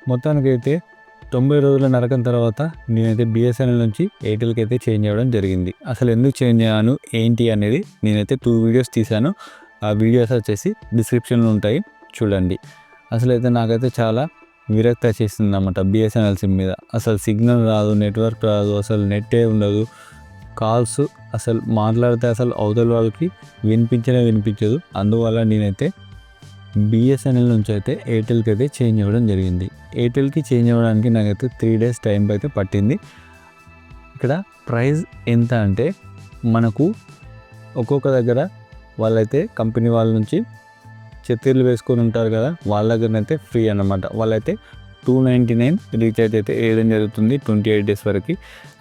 మొత్తానికైతే 90 రోజుల నరకం తర్వాత నేనైతే బిఎస్ఎన్ఎల్ నుంచి ఎయిర్టెల్కి అయితే చేంజ్ అవ్వడం జరిగింది. అసలు ఎందుకు చేంజ్ అయ్యాను ఏంటి అనేది నేనైతే 2 వీడియోస్ తీశాను. ఆ వీడియోస్ వచ్చేసి డిస్క్రిప్షన్లో ఉంటాయి, చూడండి. అసలైతే నాకైతే చాలా విరక్తి వచ్చేసింది అన్నమాట బిఎస్ఎన్ఎల్ సిమ్ మీద. అసలు సిగ్నల్ రాదు, నెట్వర్క్ రాదు, అసలు నెట్టే ఉండదు, కాల్స్ అసలు మాట్లాడితే అసలు అవతల వాళ్ళకి వినిపించదు. అందువల్ల నేనైతే బిఎస్ఎన్ఎల్ నుంచి అయితే ఎయిర్టెల్కి అయితే చేంజ్ అవ్వడం జరిగింది. ఎయిర్టెల్కి చేంజ్ అవ్వడానికి నాకైతే 3 డేస్ టైం అయితే పట్టింది. ఇక్కడ ప్రైస్ ఎంత అంటే మనకు ఒక్కొక్క దగ్గర వాళ్ళైతే కంపెనీ వాళ్ళ నుంచి చెత్తీర్లు వేసుకొని ఉంటారు కదా, వాళ్ళ దగ్గరనైతే ఫ్రీ అన్నమాట. వాళ్ళైతే 299 రీఛార్జ్ అయితే వేయడం జరుగుతుంది 28 డేస్ వరకు.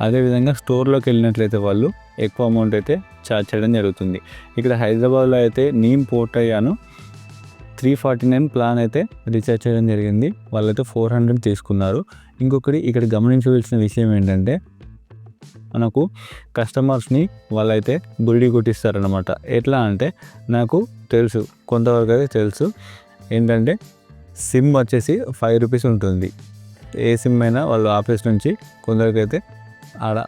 అదేవిధంగా స్టోర్లోకి వెళ్ళినట్లయితే వాళ్ళు ఎక్కువ అమౌంట్ అయితే ఛార్జ్ చేయడం జరుగుతుంది. ఇక్కడ హైదరాబాద్లో అయితే నేను పోర్ట్ అయ్యాను, 349 ప్లాన్ అయితే రీఛార్జ్ చేయడం జరిగింది. వాళ్ళైతే 400 తీసుకున్నారు. ఇంకొకటి ఇక్కడ గమనించవలసిన విషయం ఏంటంటే మనకు కస్టమర్స్ని వాళ్ళైతే బురిడి కొట్టిస్తారనమాట. ఎట్లా అంటే నాకు తెలుసు, కొంతవరకు అయితే తెలుసు ఏంటంటే సిమ్ వచ్చేసి 5 రూపీస్ ఉంటుంది. ఏ సిమ్ అయినా వాళ్ళు ఆఫీస్ నుంచి కొందరికైతే ఆడ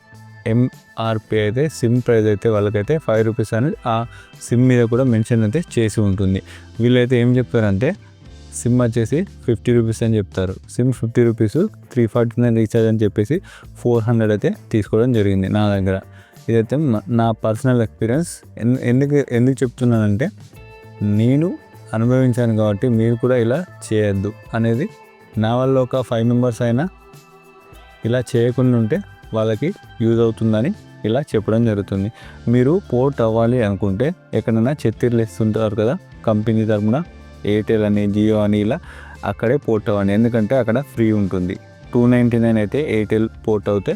ఎంఆర్పి అయితే సిమ్ ప్రైస్ అయితే వాళ్ళకైతే 5 రూపీస్ అని ఆ సిమ్ మీద కూడా మెన్షన్ అయితే చేసి ఉంటుంది. వీళ్ళైతే ఏం చెప్తారంటే సిమ్ వచ్చేసి 50 రూపీస్ అని చెప్తారు. సిమ్ 50 రూపీస్ 349 రీఛార్జ్ అని చెప్పేసి 400 అయితే తీసుకోవడం జరిగింది నా దగ్గర. ఇదైతే నా పర్సనల్ ఎక్స్పీరియన్స్. ఎందుకు చెప్తున్నానంటే నేను అనుభవించాను కాబట్టి మీరు కూడా ఇలా చేయొద్దు అనేది. నా వల్ల ఒక 5 మెంబర్స్ అయినా ఇలా చేయకుండా ఉంటే వాళ్ళకి యూజ్ అవుతుందని ఇలా చెప్పడం జరుగుతుంది. మీరు పోర్ట్ అవ్వాలి అనుకుంటే ఎక్కడైనా చెత్తీర్లు ఇస్తుంటారు కదా కంపెనీ తరఫున, ఎయిర్టెల్ అని, జియో అని, ఇలా అక్కడే పోర్ట్ అవ్వండి. ఎందుకంటే అక్కడ ఫ్రీ ఉంటుంది. 299 అయితే ఎయిర్టెల్ పోర్ట్ అవుతే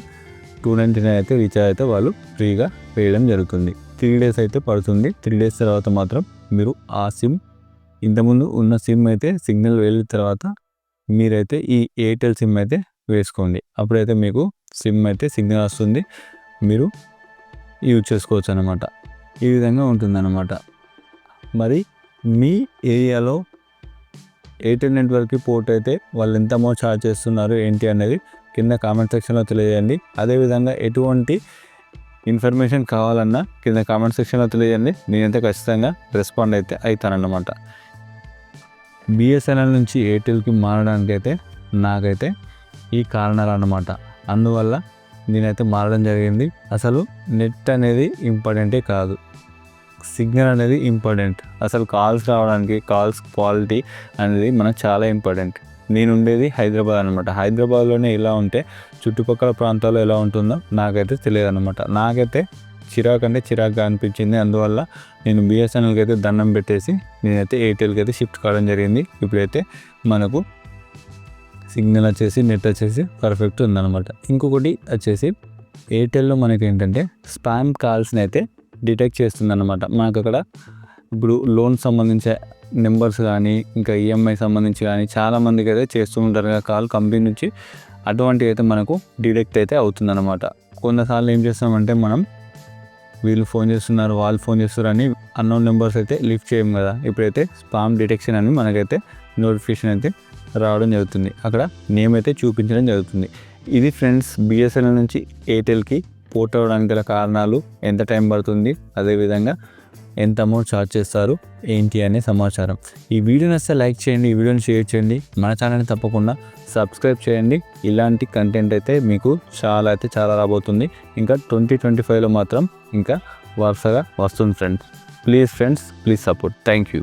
299 అయితే రీఛార్జ్ అయితే వాళ్ళు ఫ్రీగా వేయడం జరుగుతుంది. 3 డేస్ అయితే పడుతుంది. 3 డేస్ తర్వాత మాత్రం మీరు ఆ సిమ్, ఇంతకుముందు ఉన్న సిమ్ అయితే సిగ్నల్ వెళ్ళిన తర్వాత మీరైతే ఈ ఎయిర్టెల్ సిమ్ అయితే వేసుకోండి. అప్పుడైతే మీకు సిమ్ అయితే సిగ్నల్ వస్తుంది, మీరు యూజ్ చేసుకోవచ్చు అన్నమాట. ఈ విధంగా ఉంటుందన్నమాట. మరి మీ ఏరియాలో ఎయిర్టెల్ నెట్వర్క్కి పోర్ట్ అయితే వాళ్ళు ఎంత అమౌంట్ ఛార్జ్ చేస్తున్నారు ఏంటి అనేది కింద కామెంట్ సెక్షన్లో తెలియజేయండి. అదేవిధంగా ఎటువంటి ఇన్ఫర్మేషన్ కావాలన్నా కింద కామెంట్ సెక్షన్లో తెలియజేయండి. నేనైతే ఖచ్చితంగా రెస్పాండ్ అయితే అవుతానన్నమాట. బిఎస్ఎన్ఎల్ నుంచి ఎయిర్టెల్కి మారడానికి అయితే నాకైతే ఈ కారణాలు అన్నమాట. అందువల్ల నేనైతే మారడం జరిగింది. అసలు నెట్ అనేది ఇంపార్టెంటే కాదు, సిగ్నల్ అనేది ఇంపార్టెంట్. అసలు కాల్స్ రావడానికి కాల్స్ క్వాలిటీ అనేది మనకు చాలా ఇంపార్టెంట్. నేను ఉండేది హైదరాబాద్ అనమాట. హైదరాబాద్లోనే ఇలా ఉంటే చుట్టుపక్కల ప్రాంతాల్లో ఎలా ఉంటుందో నాకైతే తెలియదు అనమాట. నాకైతే చిరాకుగా అనిపించింది. అందువల్ల నేను బిఎస్ఎన్ఎల్కి అయితే దండం పెట్టేసి నేనైతే ఎయిర్టెల్కి అయితే షిఫ్ట్ కావడం జరిగింది. ఇప్పుడైతే మనకు సిగ్నల్ వచ్చేసి నెట్ వచ్చేసి పర్ఫెక్ట్ ఉందన్నమాట. ఇంకొకటి వచ్చేసి ఎయిర్టెల్లో మనకి ఏంటంటే స్పామ్ కాల్స్ని అయితే డిటెక్ట్ చేస్తుందన్నమాట. మనకు అక్కడ ఇప్పుడు లోన్ సంబంధించే నెంబర్స్ కానీ ఇంకా ఈఎంఐ సంబంధించి కానీ చాలామందికి అయితే చేస్తూ ఉంటారు కదా కాల్ కంపెనీ నుంచి. అటువంటివి అయితే మనకు డిటెక్ట్ అయితే అవుతుందన్నమాట. కొన్నిసార్లు ఏం చేస్తామంటే మనం వీళ్ళు ఫోన్ చేస్తున్నారు, వాళ్ళు ఫోన్ చేస్తారు అని అన్నోన్ నెంబర్స్ అయితే లిఫ్ట్ చేయం కదా. ఇప్పుడైతే స్పామ్ డిటెక్షన్ అని మనకైతే నోటిఫికేషన్ అయితే రావడం జరుగుతుంది. అక్కడ నేమ్ అయితే చూపించడం జరుగుతుంది. ఇది ఫ్రెండ్స్ బిఎస్ఎన్ఎల్ నుంచి ఎయిర్టెల్కి పోర్ట్ అవ్వడానికి గల కారణాలు, ఎంత టైం పడుతుంది, అదేవిధంగా ఎంత అమౌంట్ ఛార్జ్ చేస్తారు ఏంటి అనే సమాచారం. ఈ వీడియో నచ్చితే లైక్ చేయండి, ఈ వీడియోని షేర్ చేయండి, మన ఛానల్ని తప్పకుండా సబ్స్క్రైబ్ చేయండి. ఇలాంటి కంటెంట్ అయితే మీకు చాలా రాబోతుంది. ఇంకా 2025లో మాత్రం ఇంకా వరుసగా వస్తుంది friends. Please support. Thank you.